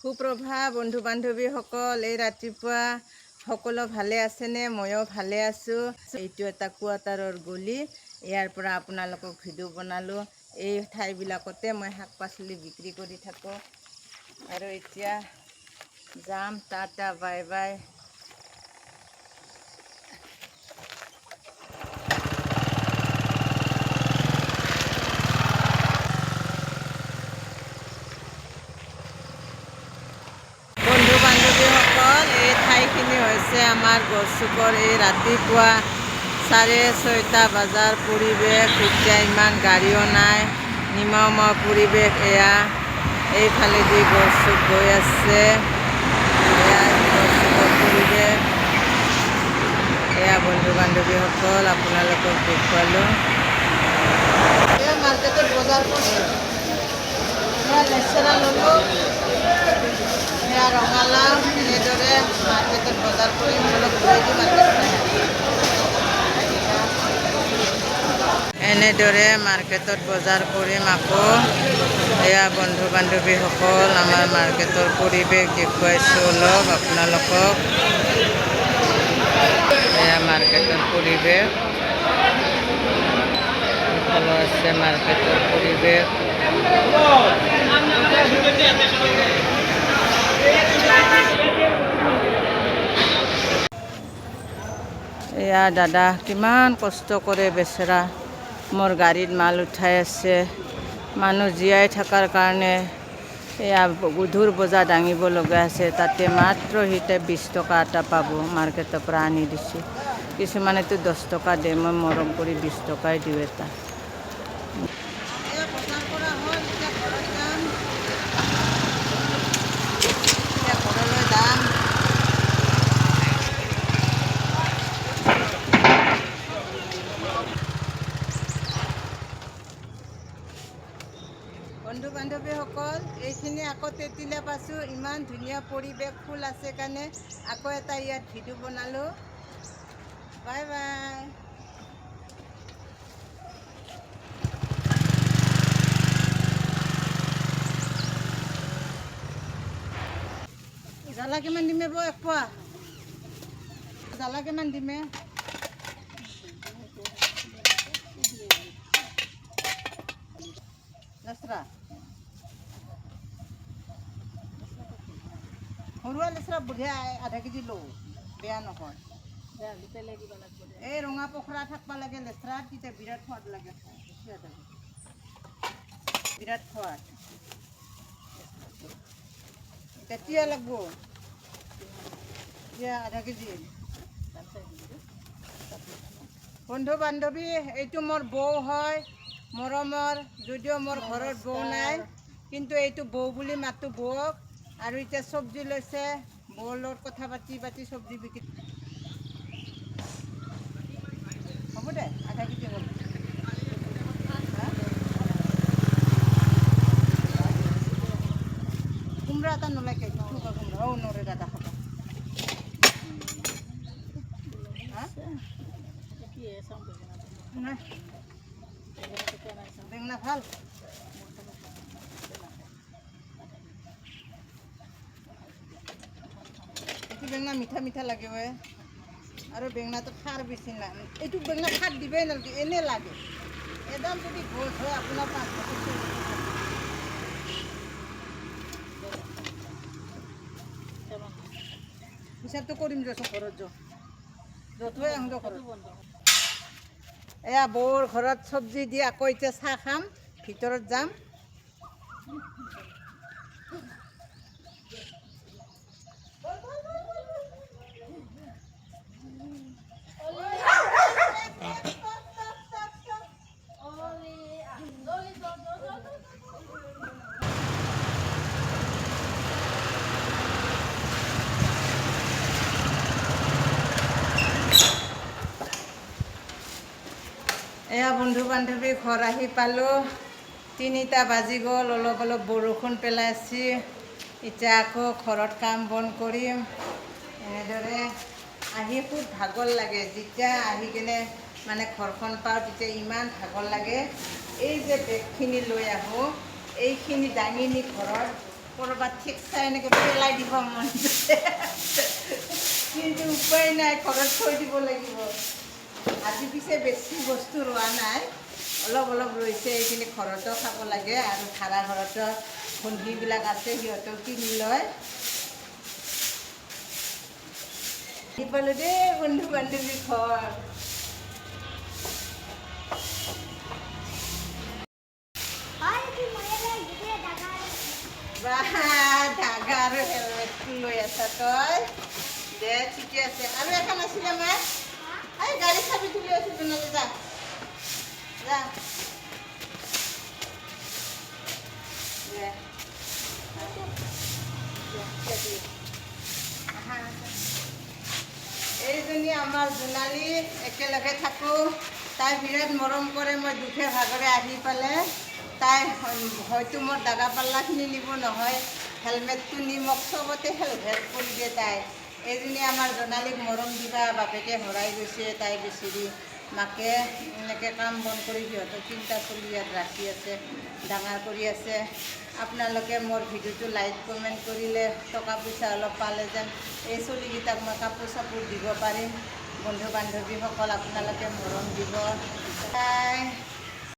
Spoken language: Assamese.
সুপ্ৰভাত বন্ধু বান্ধৱীসকল, এই ৰাতিপুৱা সকলো ভালে আছেনে? ময়ো ভালে আছোঁ। এইটো এটা কোৱাটাৰৰ গলি। ইয়াৰ পৰা আপোনালোকক ভিডিঅ' বনালোঁ। এই ঠাইবিলাকতে মই শাক পাচলি বিক্ৰী কৰি থাকোঁ আৰু এতিয়া যাম। Tata bye bye. বন্ধু বান্ধৱীসকল, এই ঠাইখিনি হৈছে আমাৰ গড়চুকৰ এই ৰাতিপুৱা 6:30 বজাৰ পৰিৱেশ। এতিয়া ইমান গাড়ীও নাই, নিমময় পৰিৱেশ। এয়া এইফালেদি গড়চুক গৈ আছে। এয়া গড়চুকৰ পৰিৱেশ। এয়া বন্ধু বান্ধৱীসকল, আপোনালোকক দেখুৱালোঁ। এয়া মাৰ্কেটত বজাৰ কৰি লেচেৰা ল'লোঁ। এয়া ৰঙালাও। এনেদৰে মাৰ্কেটত বজাৰ কৰি এনেদৰে মাৰ্কেটত বজাৰ কৰিম আকৌ। এয়া বন্ধু বান্ধৱীসকল, আমাৰ মাৰ্কেটৰ পৰিৱেশ দেখুৱাইছোঁ অলপ আপোনালোকক। এয়া মাৰ্কেটৰ পৰিৱেশ। ভালো আছে মাৰ্কেটৰ পৰিৱেশ। এয়া দাদা কিমান কষ্ট কৰে বেচেৰা, মোৰ গাড়ীত মাল উঠাই আছে। মানুহ জীয়াই থকাৰ কাৰণে এয়া গধুৰ বজা দাঙিব লগা আছে। তাতে মাত্ৰ সিহঁতে 20 টকা এটা পাব। মাৰ্কেটৰ পৰা আনি দিছোঁ। কিছুমানেতো 10 টকা দিয়ে, মই মৰম কৰি 20 টকাই দিওঁ এটা। ঘৰলৈ যাম। বন্ধু বান্ধৱীসকল, এইখিনি আকৌ তেঁতুলীয়া পাইছোঁ। ইমান ধুনীয়া পৰিৱেশ, ফুল আছে কাৰণে আকৌ এটা ইয়াত ভিডিঅ' বনালোঁ। Bye bye. জ্বালা কিমান দিমে বৌ? একপোৱা জ্বালা কিমান দিমে? লেচৰা সৰুৱা লেচৰা বঢ়িয়া, আধা কেজি লওঁ, বেয়া নহয়। এই ৰঙা পখৰা থাকিব লাগে লেচৰাত, তেতিয়া বিৰাট সোৱাদ লাগে খাই। বিৰাট সোৱাদ। তেতিয়া লাগব এতিয়া আধা কেজি। বন্ধু বান্ধৱী, এইটো মোৰ বৌ হয় মৰমৰ। যদিও মোৰ ঘৰত বৌ নাই, কিন্তু এইটো বৌ বুলি মাতো বৌক। আৰু এতিয়া চব্জি লৈছে, বৌৰ লগত কথা পাতি পাতি চব্জি বিক্ৰী। হ'ব দে, আধা কেজি হ'ল। কোমৰা এটা নলাগে, কোমৰা নৰে দাদা খাব। বেঙনা ভাল। এইটো বেঙনা মিঠা মিঠা লাগে। আৰু বেঙনাটো খাৰ বেছি নাই। এইটো বেঙনা খাৰ দিবই নালাগে, এনেই লাগে। এডাল যদি গছ হয় আপোনাৰ 5 বছৰ হিচাপটো কৰিম দেচোন। ঘৰত য'তই আহোঁ ঘৰত। এয়া বৌৰ ঘৰত চব্জি দি আকৌ এতিয়া চাহ খাম, ভিতৰত যাম। এয়া বন্ধু বান্ধৱী, ঘৰ আহি পালোঁ। 3টা বাজি গ'ল। অলপ অলপ বৰষুণ পেলাইছে। এতিয়া আকৌ ঘৰত কাম বন কৰিম। এনেদৰে আহি খুব ভাগৰ লাগে। যেতিয়া আহি কিনে মানে ঘৰখন পাওঁ, তেতিয়া ইমান ভাগৰ লাগে। এই যে বেগখিনি লৈ আহোঁ, এইখিনি দাঙি নি ঘৰত ক'ৰবাত ঠিক চাই এনেকৈ পেলাই দিব মন যায় কিন্তু উপায় নাই, ঘৰত থৈ দিব লাগিব। আজি পিছে বেছি বস্তু ৰোৱা নাই, অলপ অলপ ৰৈছে। এইখিনি ঘৰতো খাব লাগে আৰু ভাড়া ঘৰতো ভণ্টিবিলাক আছে, সিহঁতেও কিনি লয়। আহি পালোঁ দেই বন্ধু বান্ধৱী ঘৰ। ধাগা আৰু হেলমেটটো লৈ আছা তই? দে ঠিকে আছে। আৰু এখন আছিলে মাৰ, এই গাড়ী চাবি তুলি আছোঁ তেনেহ'লে যা যা। এইজনী আমাৰ জোনালী, একেলগে থাকোঁ। তাই বিৰাট মৰম কৰে। মই দুখে ভাগৰে আহি পালে তাই হয়তো মোৰ দাগা পাল্লাখিনি নিব, নহয় হেলমেটটো নি মোক চবতে হেল্প কৰি দিয়ে তাই। এইজনী আমাৰ জোনালীক মৰম দিবা, বাপেকে হৰাই গৈছে, তাই বেচেৰি মাকে এনেকৈ কাম বন কৰি সিহঁতৰ চিন্তা চলি ইয়াত ৰাখি আছে, ডাঙৰ কৰি আছে। আপোনালোকে মোৰ ভিডিঅ'টো লাইক কমেণ্ট কৰিলে টকা পইচা অলপ পালে যেন এই চলিকেইটাক মই কাপোৰ চাপোৰ দিব পাৰিম। বন্ধু বান্ধৱীসকল আপোনালোকে মৰম দিব।